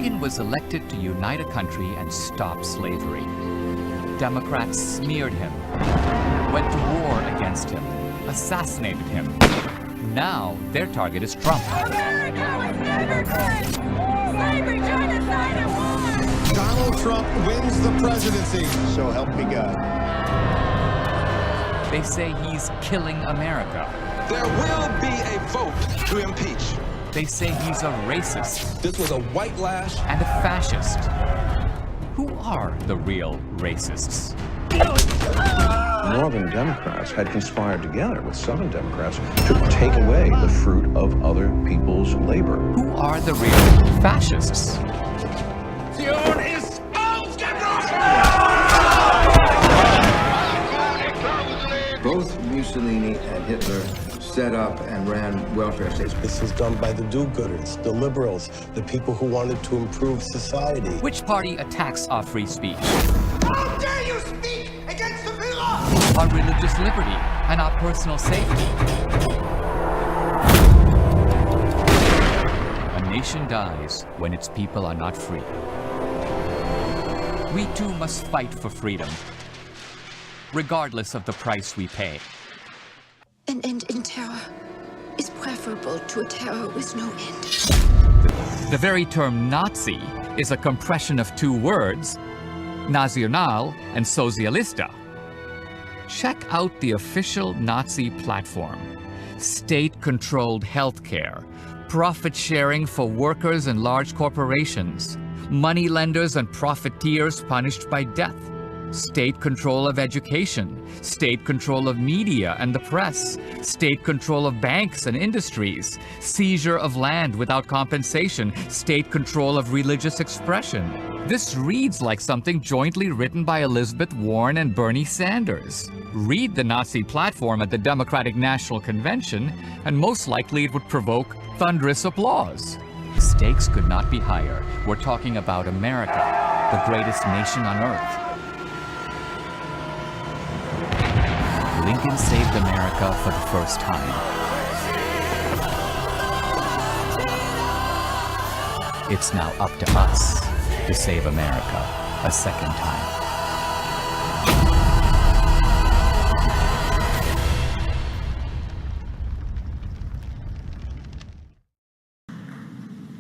Lincoln was elected to unite a country and stop slavery. Democrats smeared him, went to war against him, assassinated him. Now their target is Trump. America was never good! Slavery, genocide, and war! Donald Trump wins the presidency. So help me God. They say he's killing America. There will be a vote to impeach. They say he's a racist. This was a white lash. And a fascist. Who are the real racists? Northern Democrats had conspired together with Southern Democrats to take away the fruit of other people's labor. Who are the real fascists? Both Mussolini and Hitler set up and ran welfare states. This was done by the do-gooders, the liberals, the people who wanted to improve society. Which party attacks our free speech? How dare you speak against the Führer! Our religious liberty and our personal safety. A nation dies when its people are not free. We too must fight for freedom, regardless of the price we pay. An end in terror is preferable to a terror with no end. The very term Nazi is a compression of two words, nacional and socialista. Check out the official Nazi platform. State-controlled healthcare, profit sharing for workers and large corporations, moneylenders and profiteers punished by death, state control of education, state control of media and the press, state control of banks and industries, seizure of land without compensation, state control of religious expression. This reads like something jointly written by Elizabeth Warren and Bernie Sanders. Read the Nazi platform at the Democratic National Convention, and most likely it would provoke thunderous applause. Stakes could not be higher. We're talking about America, the greatest nation on earth. Lincoln saved America for the first time. It's now up to us to save America a second time.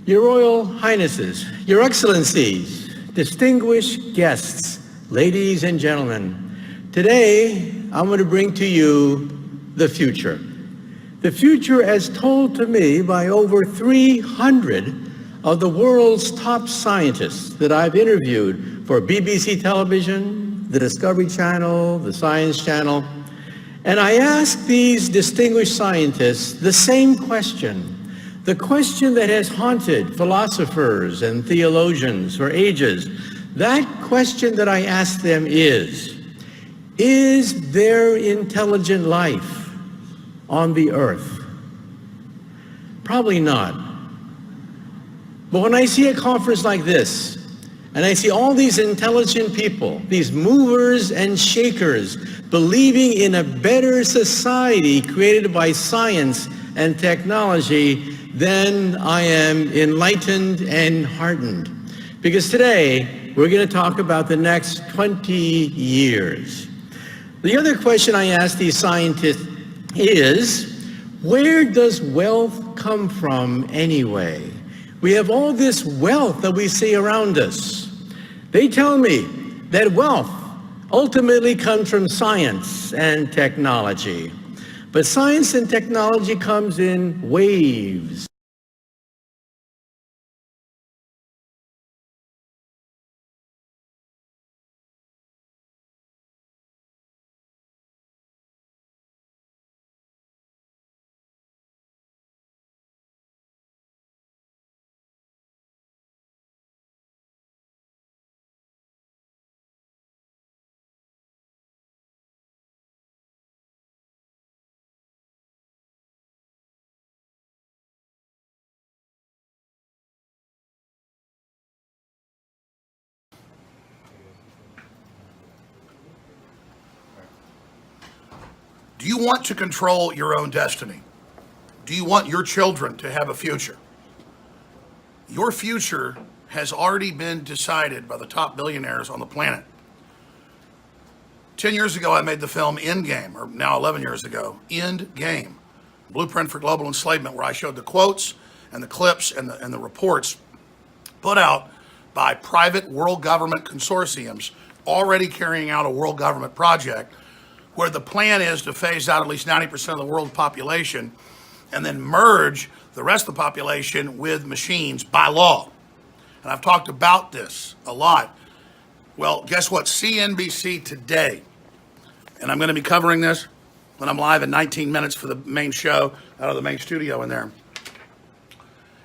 Your Royal Highnesses, Your Excellencies, distinguished guests, ladies and gentlemen, today I'm going to bring to you the future. The future as told to me by over 300 of the world's top scientists that I've interviewed for BBC television, the Discovery Channel, the Science Channel. And I asked these distinguished scientists the same question, the question that has haunted philosophers and theologians for ages. That question that I asked them is there intelligent life on the earth? Probably not. But when I see a conference like this, and I see all these intelligent people, these movers and shakers, believing in a better society created by science and technology, then I am enlightened and heartened. Because today, we're going to talk about the next 20 years. The other question I ask these scientists is, where does wealth come from anyway? We have all this wealth that we see around us. They tell me that wealth ultimately comes from science and technology. But science and technology comes in waves. Do you want to control your own destiny? Do you want your children to have a future? Your future has already been decided by the top billionaires on the planet. 10 years ago, I made the film Endgame, or now 11 years ago, Endgame, Blueprint for Global Enslavement, where I showed the quotes and the clips and the reports put out by private world government consortiums already carrying out a world government project where the plan is to phase out at least 90% of the world population and then merge the rest of the population with machines by law. And I've talked about this a lot. Well, guess what? CNBC today, and I'm going to be covering this when I'm live in 19 minutes for the main show out of the main studio in there,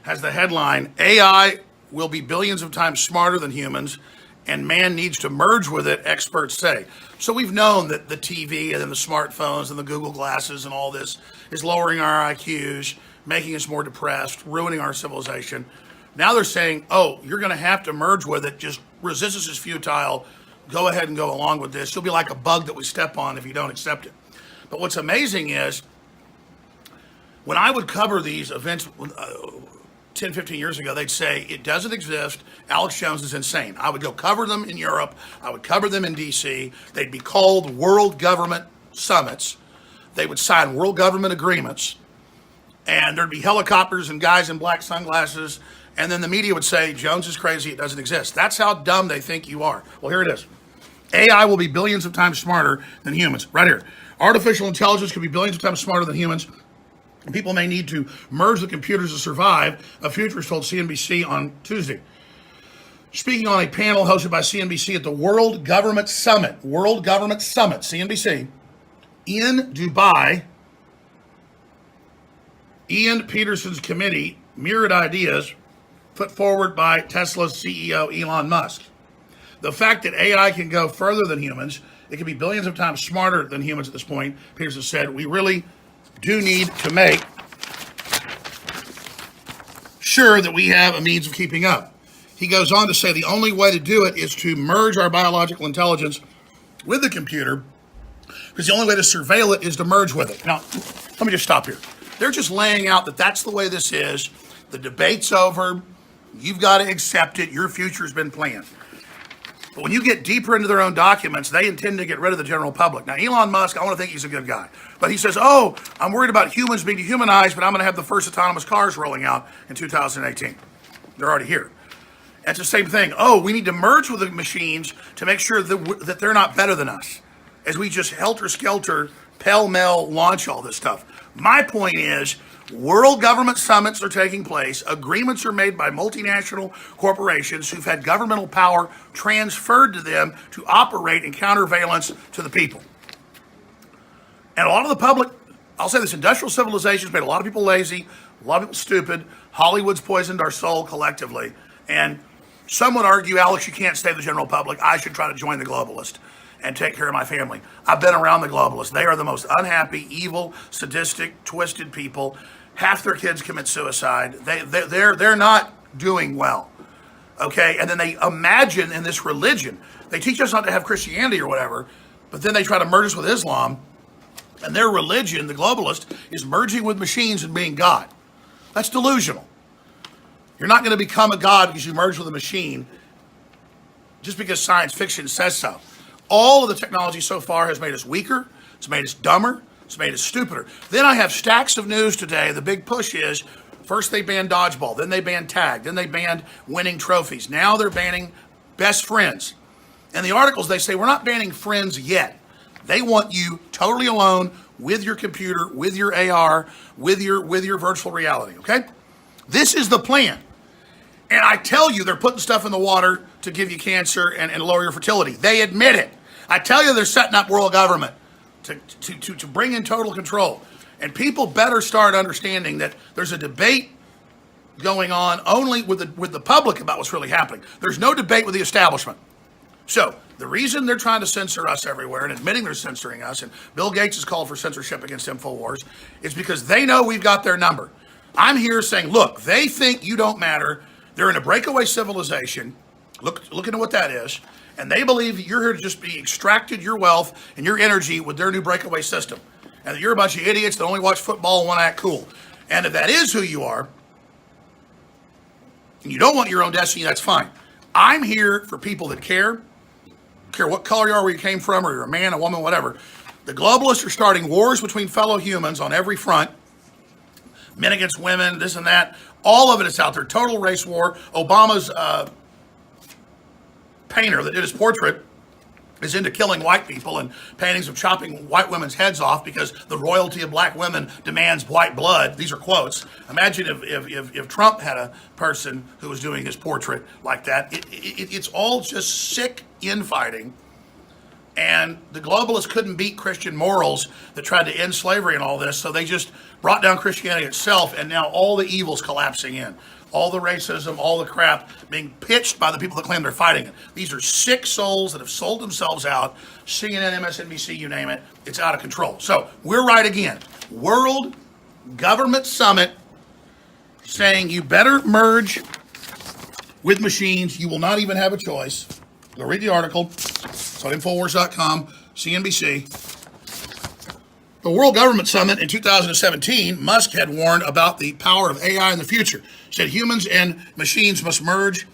has the headline, AI will be billions of times smarter than humans and man needs to merge with it, experts say. So we've known that the TV and then the smartphones and the Google glasses and all this is lowering our IQs, making us more depressed, ruining our civilization. Now they're saying, oh, you're going to have to merge with it. Just resistance is futile. Go ahead and go along with this. You'll be like a bug that we step on if you don't accept it. But what's amazing is when I would cover these events 10, 15 years ago, they'd say, it doesn't exist. Alex Jones is insane. I would go cover them in Europe. I would cover them in D.C. They'd be called world government summits. They would sign world government agreements. And there'd be helicopters and guys in black sunglasses. And then the media would say, Jones is crazy. It doesn't exist. That's how dumb they think you are. Well, here it is. AI will be billions of times smarter than humans. Right here. Artificial intelligence could be billions of times smarter than humans. People may need to merge the computers to survive, a futurist told CNBC on Tuesday. Speaking on a panel hosted by CNBC at the World Government Summit, CNBC, in Dubai, Ian Peterson's committee mirrored ideas put forward by Tesla's CEO Elon Musk. The fact that AI can go further than humans, it can be billions of times smarter than humans at this point, Peterson said, we really do need to make sure that we have a means of keeping up. He goes on to say the only way to do it is to merge our biological intelligence with the computer, because the only way to surveil it is to merge with it. Now, let me just stop here. They're just laying out that that's the way this is. The debate's over. You've got to accept it. Your future's been planned. But when you get deeper into their own documents, they intend to get rid of the general public. Now, Elon Musk, I want to think he's a good guy. But he says, oh, I'm worried about humans being dehumanized, but I'm going to have the first autonomous cars rolling out in 2018. They're already here. It's the same thing. Oh, we need to merge with the machines to make sure that they're not better than us, as we just helter-skelter, pell-mell launch all this stuff. My point is, world government summits are taking place. Agreements are made by multinational corporations who've had governmental power transferred to them to operate in countervalence to the people. And a lot of the public, I'll say this, industrial civilization's made a lot of people lazy, a lot of people stupid. Hollywood's poisoned our soul collectively. And some would argue, Alex, you can't save the general public. I should try to join the globalist and take care of my family. I've been around the globalists. They are the most unhappy, evil, sadistic, twisted people. Half their kids commit suicide. They're not doing well. Okay? And then they imagine in this religion, they teach us not to have Christianity or whatever, but then they try to merge us with Islam. And their religion, the globalist, is merging with machines and being God. That's delusional. You're not going to become a God because you merge with a machine just because science fiction says so. All of the technology so far has made us weaker. It's made us dumber. It's made us stupider. Then I have stacks of news today. The big push is, first they banned dodgeball, then they banned tag, then they banned winning trophies. Now they're banning best friends. In the articles, they say, we're not banning friends yet. They want you totally alone with your computer, with your AR, with your virtual reality, okay? This is the plan. And I tell you, they're putting stuff in the water to give you cancer and lower your fertility. They admit it. I tell you, they're setting up world government to bring in total control. And people better start understanding that there's a debate going on only with the public about what's really happening. There's no debate with the establishment. So the reason they're trying to censor us everywhere and admitting they're censoring us, and Bill Gates has called for censorship against InfoWars, is because they know we've got their number. I'm here saying, look, they think you don't matter. They're in a breakaway civilization. Look into what that is. And they believe that you're here to just be extracted your wealth and your energy with their new breakaway system. And that you're a bunch of idiots that only watch football and want to act cool. And if that is who you are, and you don't want your own destiny, that's fine. I'm here for people that care what color you are, where you came from, or you're a man, a woman, whatever. The globalists are starting wars between fellow humans on every front. Men against women, this and that. All of it is out there. Total race war. Obama's painter that did his portrait is into killing white people and paintings of chopping white women's heads off because the royalty of black women demands white blood. These are quotes. Imagine if Trump had a person who was doing his portrait like that. It's all just sick infighting. And the globalists couldn't beat Christian morals that tried to end slavery and all this, so they just brought down Christianity itself, and now all the evil's collapsing in. All the racism, all the crap being pitched by the people that claim they're fighting it. These are sick souls that have sold themselves out. CNN, MSNBC, you name it. It's out of control. So we're right again. World Government Summit saying you better merge with machines. You will not even have a choice. Go read the article. It's on Infowars.com, CNBC. The World Government Summit in 2017, Musk had warned about the power of AI in the future. Said humans and machines must merge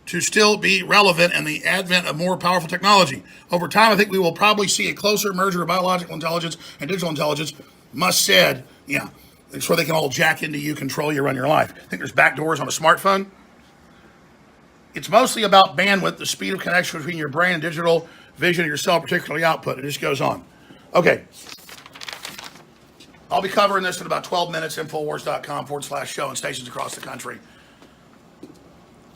to still be relevant and the advent of more powerful technology. Over time, I think we will probably see a closer merger of biological intelligence and digital intelligence. Musk said, yeah, so they can all jack into you, control you, run your life. Think there's backdoors on a smartphone? It's mostly about bandwidth, the speed of connection between your brain and digital vision of your cell, particularly output. It just goes on. Okay. I'll be covering this in about 12 minutes, Infowars.com/show and stations across the country.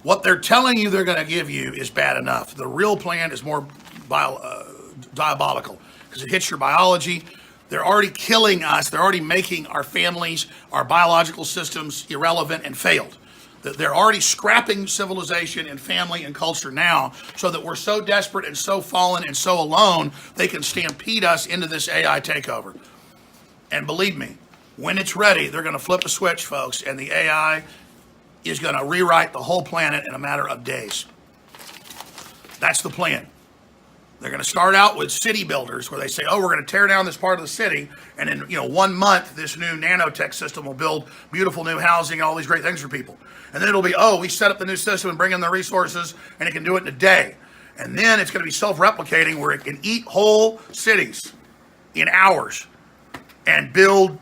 What they're telling you they're going to give you is bad enough. The real plan is more diabolical because it hits your biology. They're already killing us. They're already making our families, our biological systems irrelevant and failed. They're already scrapping civilization and family and culture now so that we're so desperate and so fallen and so alone, they can stampede us into this AI takeover. And believe me, when it's ready, they're going to flip a switch, folks, and the AI is going to rewrite the whole planet in a matter of days. That's the plan. They're going to start out with city builders where they say, oh, we're going to tear down this part of the city, and in 1 month, this new nanotech system will build beautiful new housing and all these great things for people. And then it'll be, oh, we set up the new system and bring in the resources, and it can do it in a day. And then it's going to be self-replicating where it can eat whole cities in hours and build.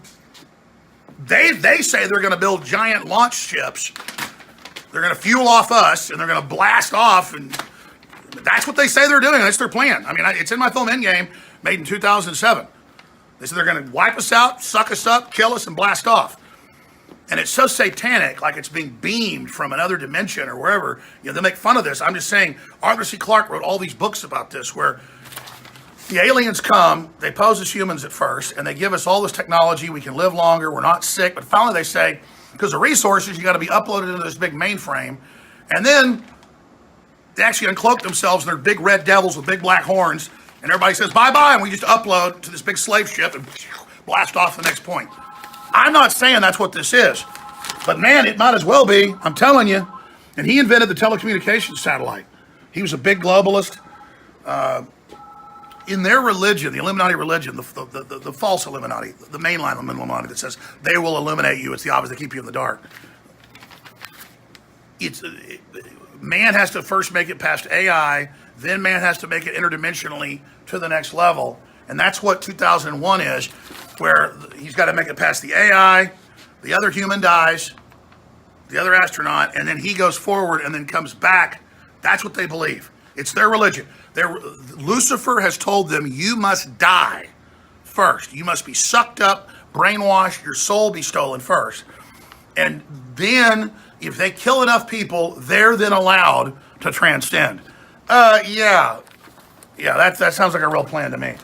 They say they're going to build giant launch ships. They're going to fuel off us, and they're going to blast off, and that's what they say they're doing. That's their plan. I mean, it's in my film Endgame, made in 2007. They said they're going to wipe us out, suck us up, kill us, and blast off. And it's so satanic, like it's being beamed from another dimension or wherever. They make fun of this. I'm just saying, Arthur C. Clarke wrote all these books about this, where the aliens come, they pose as humans at first, and they give us all this technology. We can live longer. We're not sick. But finally, they say, because of resources, you got to be uploaded into this big mainframe. And then they actually uncloak themselves, and they're big red devils with big black horns. And everybody says, bye-bye, and we just upload to this big slave ship and blast off to the next point. I'm not saying that's what this is. But, man, it might as well be. I'm telling you. And he invented the telecommunications satellite. He was a big globalist. In their religion, the Illuminati religion, the false Illuminati, the mainline Illuminati that says they will illuminate you, it's the opposite, they keep you in the dark. Man has to first make it past AI, then man has to make it interdimensionally to the next level. And that's what 2001 is, where he's got to make it past the AI, the other human dies, the other astronaut, and then he goes forward and then comes back. That's what they believe. It's their religion. Lucifer has told them, you must die first. You must be sucked up, brainwashed, your soul be stolen first. And then, if they kill enough people, they're then allowed to transcend. Yeah, that sounds like a real plan to me.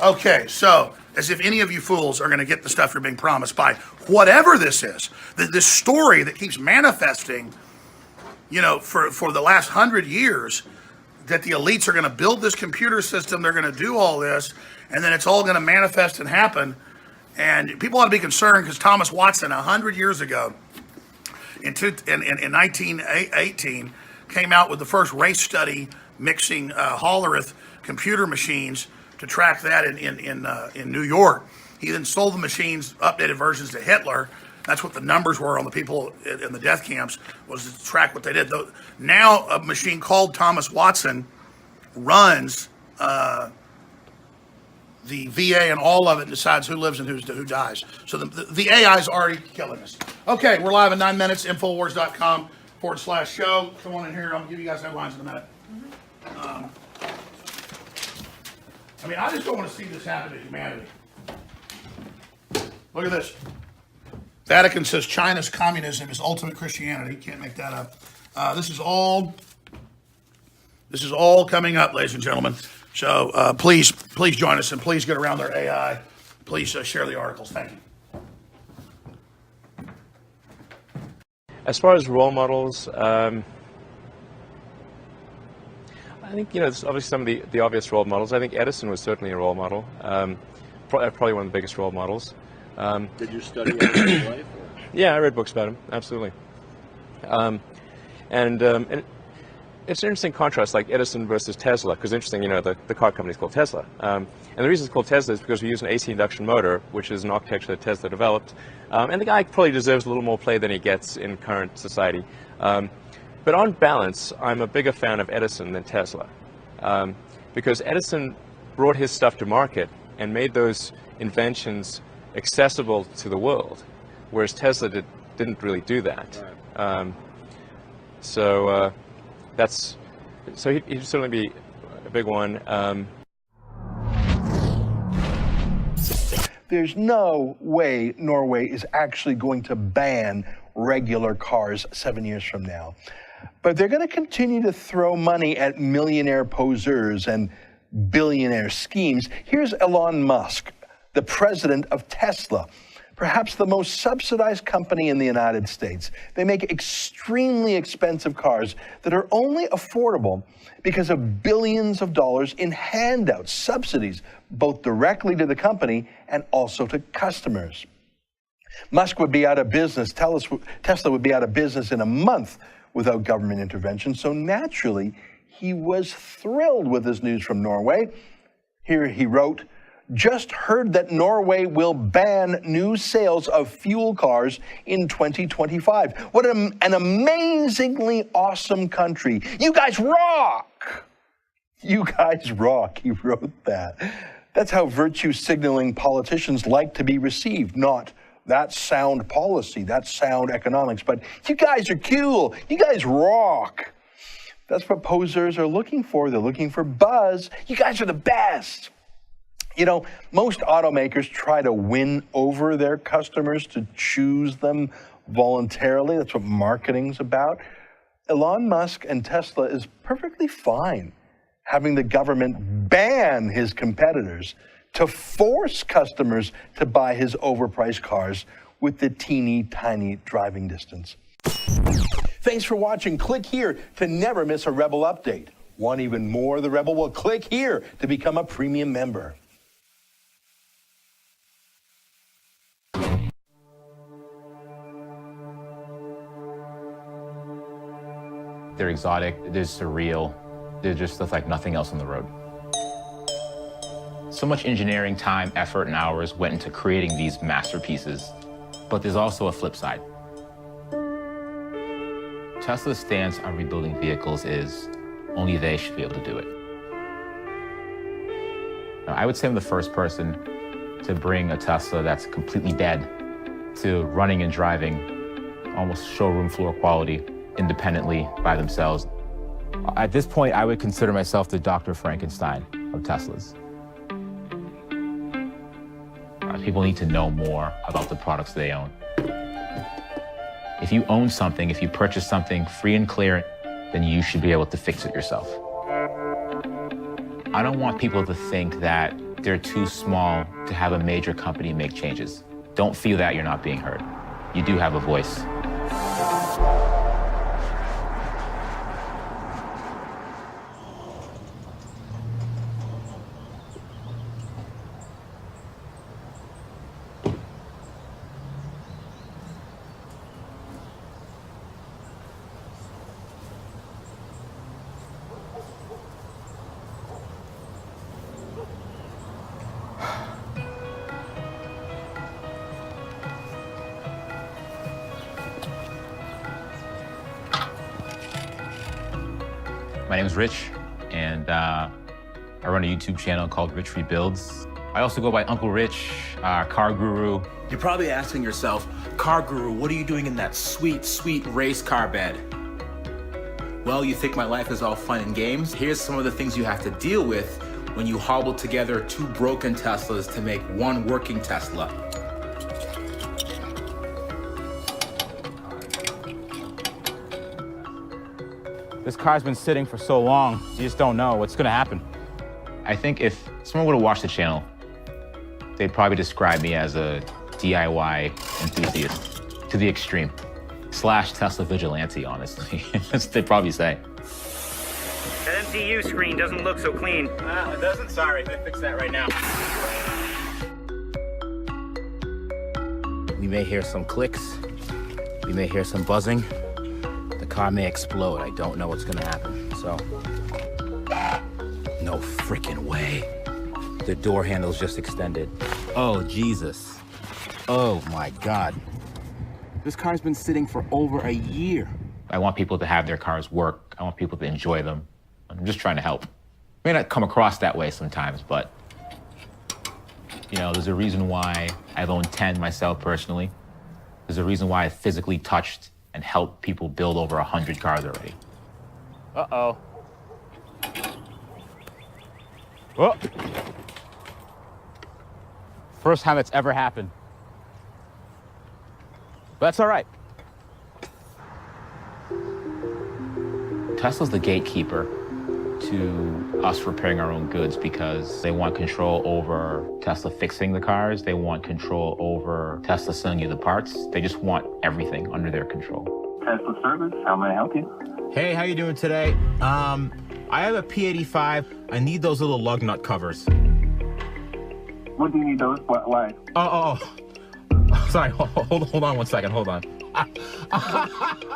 Okay, so, as if any of you fools are going to get the stuff you're being promised by whatever this is, this story that keeps manifesting, for the last 100 years, that the elites are going to build this computer system, they're going to do all this, and then it's all going to manifest and happen. And people ought to be concerned because Thomas Watson, 100 years ago, in 1918, came out with the first race study mixing Hollerith computer machines to track that in New York. He then sold the machines, updated versions, to Hitler, That's what the numbers were on the people in the death camps, was to track what they did. Now a machine called Thomas Watson runs the VA and all of it, and decides who lives and who dies. So the AI is already killing us. Okay, we're live in 9 minutes, Infowars.com/show. Come on in here, I'll give you guys headlines in a minute. I mean, I just don't want to see this happen to humanity. Look at this. Vatican says China's communism is ultimate Christianity. Can't make that up. This is all coming up, ladies and gentlemen. So please join us, and please get around their AI. Please share the articles. Thank you. As far as role models, I think, there's obviously some of the obvious role models. I think Edison was certainly a role model, probably one of the biggest role models. Did you study Edison's life? Yeah, I read books about him, absolutely. And it's an interesting contrast, like Edison versus Tesla, because interesting, the car company is called Tesla. And the reason it's called Tesla is because we use an AC induction motor, which is an architecture that Tesla developed. And the guy probably deserves a little more play than he gets in current society. But on balance, I'm a bigger fan of Edison than Tesla, because Edison brought his stuff to market and made those inventions accessible to the world, whereas Tesla didn't really do that. Right. So he'd certainly be a big one. There's no way Norway is actually going to ban regular cars 7 years from now. But they're going to continue to throw money at millionaire poseurs and billionaire schemes. Here's Elon Musk, the president of Tesla, perhaps the most subsidized company in the United States. They make extremely expensive cars that are only affordable because of billions of dollars in handouts, subsidies, both directly to the company and also to customers. Musk would be out of business, Tesla would be out of business in a month without government intervention, so naturally, he was thrilled with this news from Norway. Here he wrote, "Just heard that Norway will ban new sales of fuel cars in 2025. What an amazingly awesome country. You guys rock! You guys rock," he wrote that. That's how virtue signaling politicians like to be received, not "that's sound policy, that's sound economics," but "you guys are cool, you guys rock." That's what posers are looking for. They're looking for buzz. You guys are the best. Most automakers try to win over their customers to choose them voluntarily. That's what marketing's about. Elon Musk and Tesla is perfectly fine having the government ban his competitors to force customers to buy his overpriced cars with the teeny tiny driving distance. Thanks for watching. Click here to never miss a Rebel update. Want even more of the Rebel? Well, click here to become a premium member. They're exotic, they're surreal, they're just like nothing else on the road. So much engineering, time, effort, and hours went into creating these masterpieces, but there's also a flip side. Tesla's stance on rebuilding vehicles is only they should be able to do it. Now, I would say I'm the first person to bring a Tesla that's completely dead to running and driving, almost showroom floor quality, independently by themselves. At this point, I would consider myself the Dr. Frankenstein of Teslas. People need to know more about the products they own. If you own something, if you purchase something free and clear, then you should be able to fix it yourself. I don't want people to think that they're too small to have a major company make changes. Don't feel that you're not being heard. You do have a voice. My name is Rich, and I run a YouTube channel called Rich Rebuilds. I also go by Uncle Rich, car guru. You're probably asking yourself, car guru, what are you doing in that sweet, sweet race car bed? Well, you think my life is all fun and games? Here's some of the things you have to deal with when you hobble together two broken Teslas to make one working Tesla. This car's been sitting for so long, you just don't know what's gonna happen. I think if someone would have watched the channel, they'd probably describe me as a DIY enthusiast to the extreme. / Tesla vigilante, honestly. They'd probably say. That MCU screen doesn't look so clean. It doesn't? Sorry, I'm gonna fix that right now. We may hear some clicks. We may hear some buzzing. The car may explode. I don't know what's gonna happen, so. No freaking way. The door handle's just extended. Oh, Jesus. Oh, my God. This car's been sitting for over a year. I want people to have their cars work. I want people to enjoy them. I'm just trying to help. May not come across that way sometimes, but you know, there's a reason why I've owned 10 myself personally. There's a reason why I physically touched and helped people build over 100 cars already. Uh-oh. Oh. First time it's ever happened. But that's all right. Tesla's the gatekeeper to us repairing our own goods because they want control over Tesla fixing the cars. They want control over Tesla selling you the parts. They just want everything under their control. Tesla service, how may I help you? Hey, how you doing today? I have a P85. I need those little lug nut covers. What do you need those? Why? Oh. Sorry, hold on one second, hold on.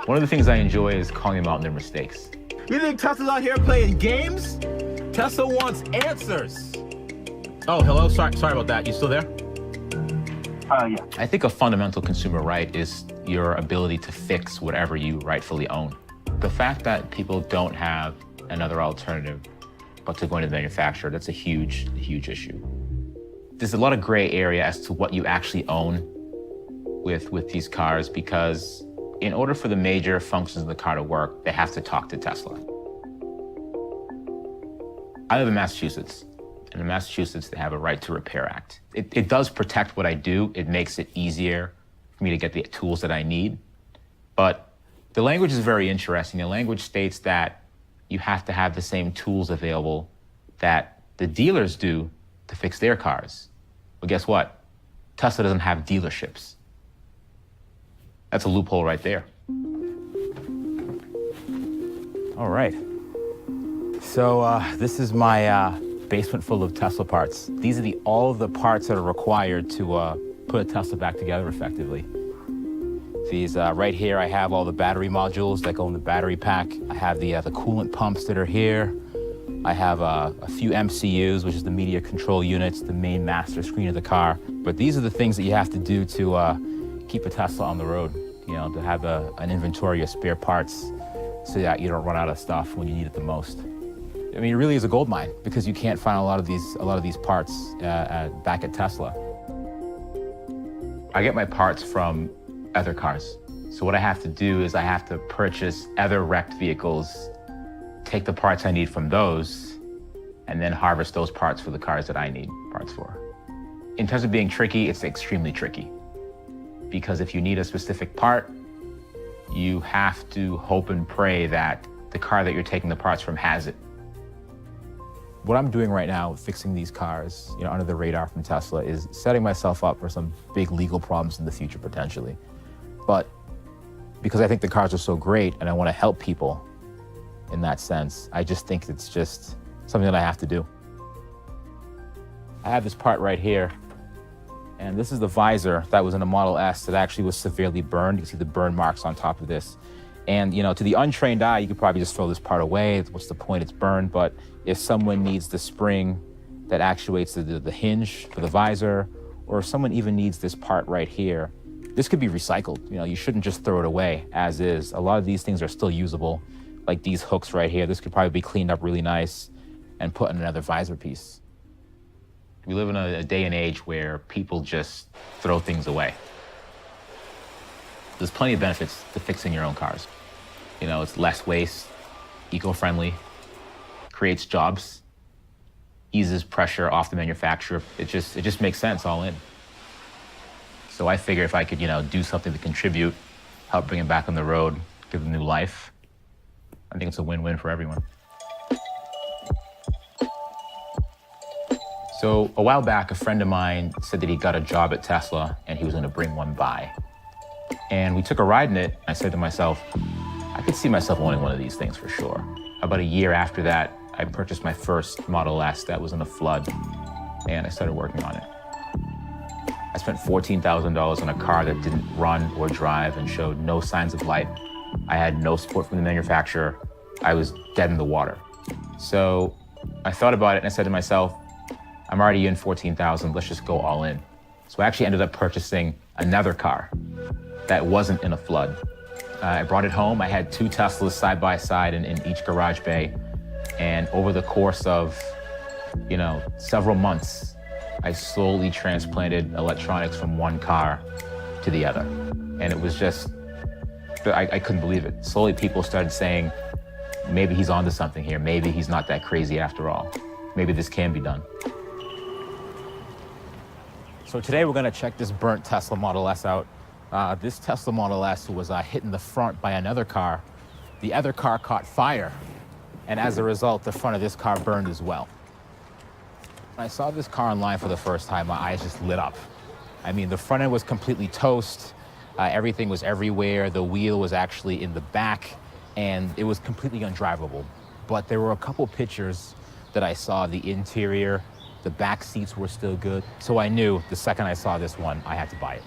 One of the things I enjoy is calling them out on their mistakes. You think Tesla's out here playing games? Tesla wants answers. Oh, hello, sorry about that. You still there? Yeah. I think a fundamental consumer right is your ability to fix whatever you rightfully own. The fact that people don't have another alternative but to going to the manufacturer, that's a huge issue. There's a lot of gray area as to what you actually own with these cars because in order for the major functions of the car to work, they have to talk to Tesla. I live in Massachusetts, and in Massachusetts, they have a Right to Repair Act. It does protect what I do. It makes it easier for me to get the tools that I need. But the language is very interesting. The language states that you have to have the same tools available that the dealers do to fix their cars. But guess what? Tesla doesn't have dealerships. That's a loophole right there. All right. So this is my basement full of Tesla parts. These are all of the parts that are required to put a Tesla back together effectively. These right here, I have all the battery modules that go in the battery pack. I have the coolant pumps that are here. I have a few MCUs, which is the media control units, the main master screen of the car. But these are the things that you have to do to keep a Tesla on the road, you know, to have an inventory of spare parts so that you don't run out of stuff when you need it the most. I mean, it really is a gold mine because you can't find a lot of these parts back at Tesla. I get my parts from other cars. So what I have to do is I have to purchase other wrecked vehicles, take the parts I need from those, and then harvest those parts for the cars that I need parts for. In terms of being tricky, it's extremely tricky. Because if you need a specific part, you have to hope and pray that the car that you're taking the parts from has it. What I'm doing right now, fixing these cars, you know, under the radar from Tesla, is setting myself up for some big legal problems in the future, potentially. But because I think the cars are so great and I want to help people in that sense, I just think it's just something that I have to do. I have this part right here, and this is the visor that was in a Model S that actually was severely burned. You can see the burn marks on top of this. And, you know, to the untrained eye, you could probably just throw this part away. What's the point? It's burned. But if someone needs the spring that actuates the hinge for the visor, or if someone even needs this part right here, this could be recycled. You know, you shouldn't just throw it away as is. A lot of these things are still usable. like these hooks right here, this could probably be cleaned up really nice and put in another visor piece. We live in a day and age where people just throw things away. There's plenty of benefits to fixing your own cars. You know, it's less waste, eco-friendly, creates jobs, eases pressure off the manufacturer. It just makes sense all in. So I figure if I could, do something to contribute, help bring it back on the road, give it new life, I think it's a win-win for everyone. So a while back, a friend of mine said that he got a job at Tesla and he was gonna bring one by. And we took a ride in it. I said to myself, I could see myself owning one of these things for sure. About a year after that, I purchased my first Model S that was in a flood, and I started working on it. I spent $14,000 on a car that didn't run or drive and showed no signs of life. I had no support from the manufacturer. I was dead in the water. So I thought about it and I said to myself, I'm already in $14,000, let's just go all in. So I actually ended up purchasing another car that wasn't in a flood. I brought it home. I had 2 Teslas side by side in each garage bay. And over the course of, several months, I slowly transplanted electronics from one car to the other. And it was just, I couldn't believe it. Slowly people started saying, maybe he's onto something here. Maybe he's not that crazy after all. Maybe this can be done. So today we're gonna check this burnt Tesla Model S out. This Tesla Model S was hit in the front by another car. The other car caught fire. And as a result, the front of this car burned as well. When I saw this car online for the first time, my eyes just lit up. I mean, the front end was completely toast. Everything was everywhere. The wheel was actually in the back, and it was completely undrivable. But there were a couple pictures that I saw. The interior, the back seats were still good. So I knew the second I saw this one, I had to buy it.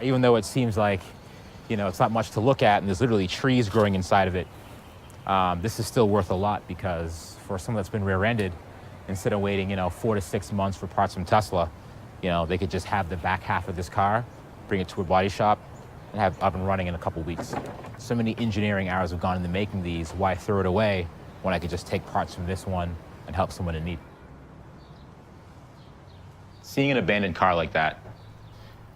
Even though it seems like, it's not much to look at, and there's literally trees growing inside of it, this is still worth a lot because for someone that's been rear-ended, instead of waiting, 4 to 6 months for parts from Tesla, they could just have the back half of this car, bring it to a body shop, and have it up and running in a couple weeks. So many engineering hours have gone into making these. Why throw it away when I could just take parts from this one and help someone in need? Seeing an abandoned car like that,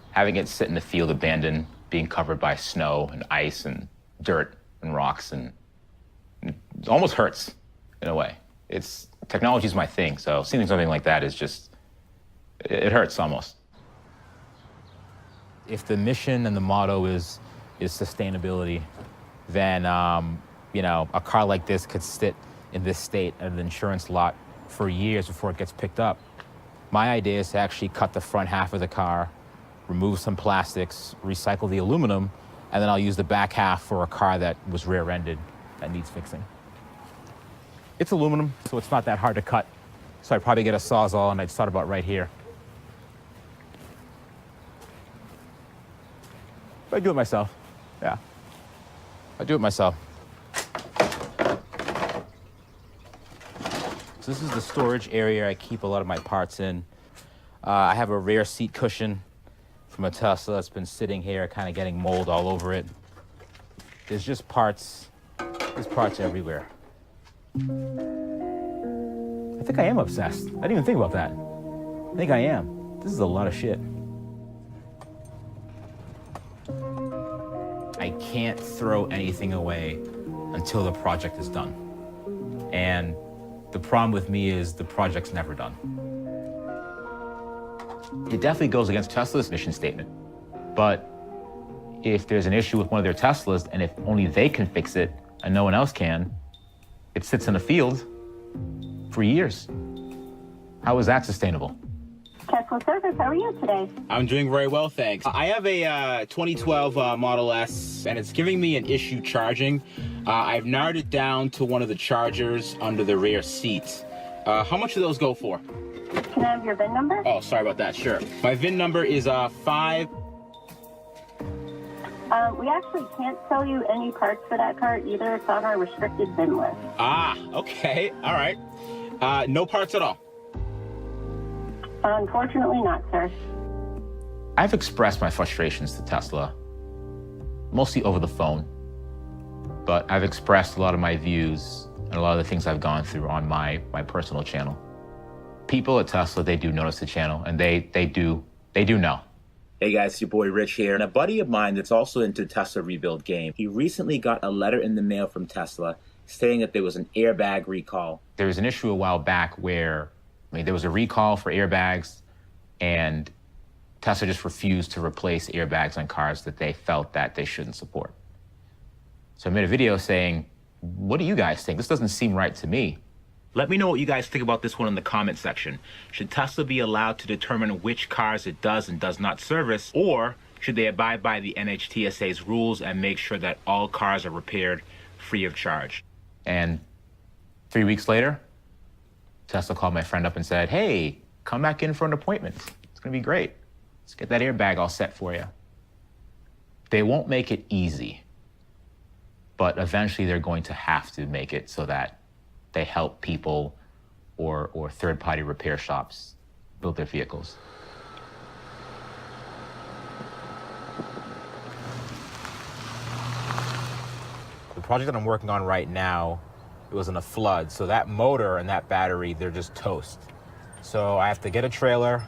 having it sit in the field abandoned, being covered by snow and ice and dirt and rocks, and it almost hurts in a way. Technology's my thing, so seeing something like that is just, it hurts almost. If the mission and the motto is sustainability, then a car like this could sit in this state at an insurance lot for years before it gets picked up. My idea is to actually cut the front half of the car, remove some plastics, recycle the aluminum, and then I'll use the back half for a car that was rear-ended that needs fixing. It's aluminum, so it's not that hard to cut. So I'd probably get a Sawzall and I'd start about right here. But I do it myself, yeah. I do it myself. So this is the storage area I keep a lot of my parts in. I have a rear seat cushion from a Tesla that's been sitting here, kind of getting mold all over it. There's just parts, there's parts everywhere. I think I am obsessed. I didn't even think about that. I think I am. This is a lot of shit. I can't throw anything away until the project is done. And the problem with me is the project's never done. It definitely goes against Tesla's mission statement. But if there's an issue with one of their Teslas, and if only they can fix it and no one else can, it sits in a field for years. How is that sustainable? Tesla Service, how are you today? I'm doing very well, thanks. I have a 2012 Model S, and it's giving me an issue charging. I've narrowed it down to one of the chargers under the rear seat. How much do those go for? Can I have your VIN number? Oh, sorry about that, sure. My VIN number is 5... We actually can't sell you any parts for that car either. It's on our restricted VIN list. Ah, okay, all right. No parts at all? Unfortunately not, sir. I've expressed my frustrations to Tesla, mostly over the phone. but I've expressed a lot of my views and a lot of the things I've gone through on my personal channel. People at Tesla, they do notice the channel, and they do know. Hey guys, it's your boy Rich here. And a buddy of mine that's also into Tesla rebuild game, he recently got a letter in the mail from Tesla stating that there was an airbag recall. There was an issue a while back where, there was a recall for airbags, and Tesla just refused to replace airbags on cars that they felt that they shouldn't support. So I made a video saying, what do you guys think? This doesn't seem right to me. Let me know what you guys think about this one in the comment section. Should Tesla be allowed to determine which cars it does and does not service, or should they abide by the NHTSA's rules and make sure that all cars are repaired free of charge? And 3 weeks later, Tesla called my friend up and said, hey, come back in for an appointment. It's gonna be great. Let's get that airbag all set for you. They won't make it easy, but eventually they're going to have to make it so that they help people or third-party repair shops build their vehicles. The project that I'm working on right now, it was in a flood, so that motor and that battery, they're just toast. So I have to get a trailer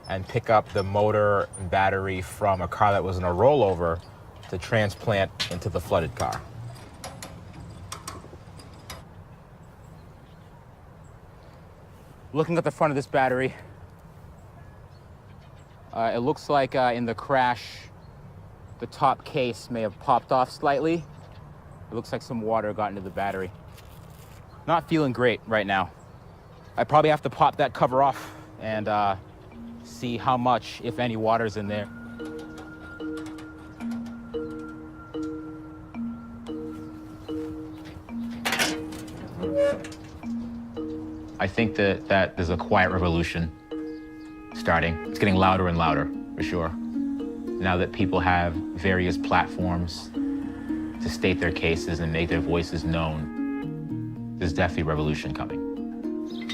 and pick up the motor and battery from a car that was in a rollover to transplant into the flooded car. Looking at the front of this battery, it looks like in the crash, the top case may have popped off slightly. It looks like some water got into the battery. Not feeling great right now. I probably have to pop that cover off and see how much, if any, water's in there. I think that there's a quiet revolution starting. It's getting louder and louder, for sure. Now that people have various platforms to state their cases and make their voices known, there's definitely a revolution coming.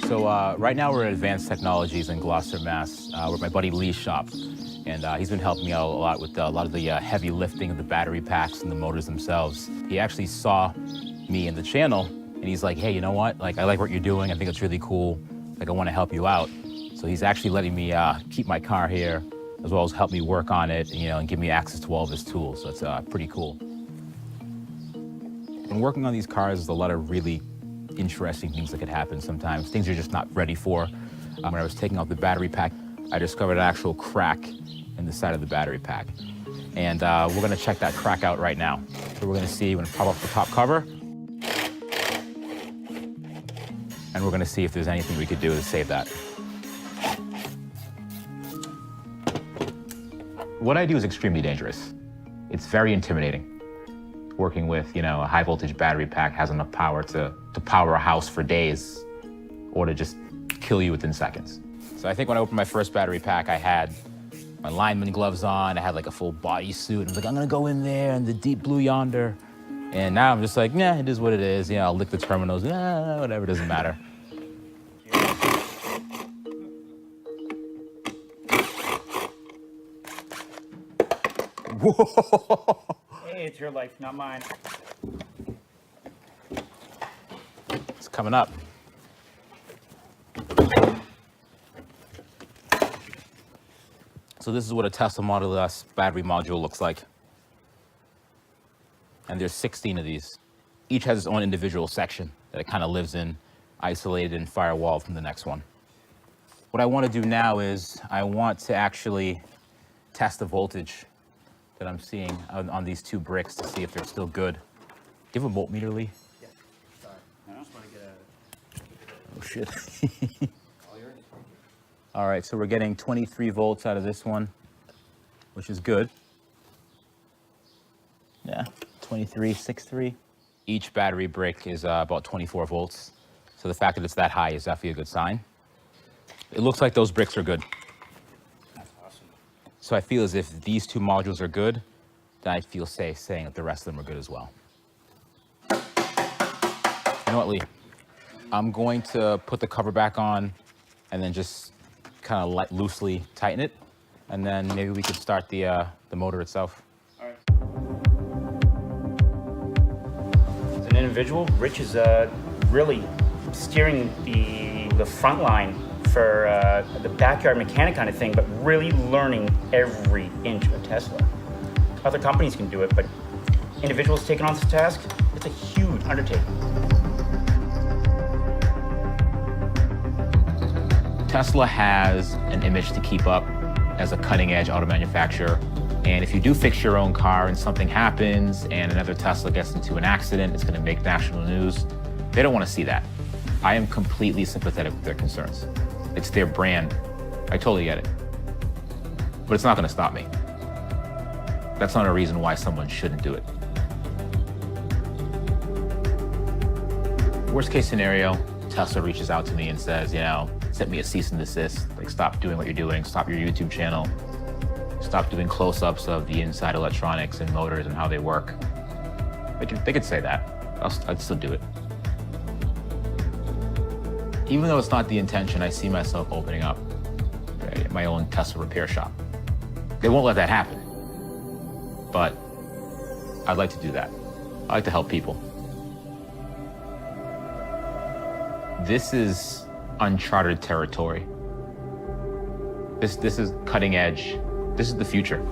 So right now we're at Advanced Technologies in Gloucester, Mass. We're at my buddy Lee's shop. And he's been helping me out a lot with a lot of the heavy lifting of the battery packs and the motors themselves. He actually saw me in the channel, and he's like, hey, you know what? Like, I like what you're doing. I think it's really cool. Like, I want to help you out. So he's actually letting me keep my car here, as well as help me work on it, and give me access to all of his tools. So it's pretty cool. When working on these cars, there's a lot of really interesting things that could happen sometimes. Things you're just not ready for. When I was taking out the battery pack, I discovered an actual crack in the side of the battery pack. And we're gonna check that crack out right now. So we're gonna see, we're gonna pop off the top cover. And we're gonna see if there's anything we could do to save that. What I do is extremely dangerous. It's very intimidating. Working with, a high voltage battery pack has enough power to power a house for days, or to just kill you within seconds. So I think when I opened my first battery pack, I had my lineman gloves on, I had like a full body suit, and I was like, I'm gonna go in there in the deep blue yonder. And now I'm just like, nah, it is what it is. I'll lick the terminals, whatever, doesn't matter. Whoa! Hey, it's your life, not mine. It's coming up. So this is what a Tesla Model S battery module looks like. And there's 16 of these. Each has its own individual section that it kind of lives in, isolated and firewalled from the next one. What I want to do now is I want to actually test the voltage that I'm seeing on these two bricks to see if they're still good. Do you have a voltmeter, Lee? Yeah. Sorry. I just want to get a... Oh, shit. All right, so we're getting 23 volts out of this one, which is good. Yeah, 23.63. Each battery brick is about 24 volts. So the fact that it's that high is definitely a good sign. It looks like those bricks are good. That's awesome. So I feel as if these two modules are good, then I feel safe saying that the rest of them are good as well. You know what, Lee? I'm going to put the cover back on and then just kind of loosely tighten it, and then maybe we could start the motor itself. All right. individual, Rich is really steering the front line for the backyard mechanic kind of thing, but really learning every inch of Tesla. Other companies can do it, but individuals taking on this task, it's a huge undertaking. Tesla has an image to keep up as a cutting-edge auto manufacturer. And if you do fix your own car and something happens and another Tesla gets into an accident, it's going to make national news. They don't want to see that. I am completely sympathetic with their concerns. It's their brand. I totally get it. But it's not going to stop me. That's not a reason why someone shouldn't do it. Worst case scenario, Tesla reaches out to me and says, send me a cease and desist. Like, stop doing what you're doing. Stop your YouTube channel. Stop doing close-ups of the inside electronics and motors and how they work. They could say that. I'd still do it. Even though it's not the intention, I see myself opening up my own Tesla repair shop. They won't let that happen. But I'd like to do that. I like to help people. This is uncharted territory. This is cutting edge. This is the future.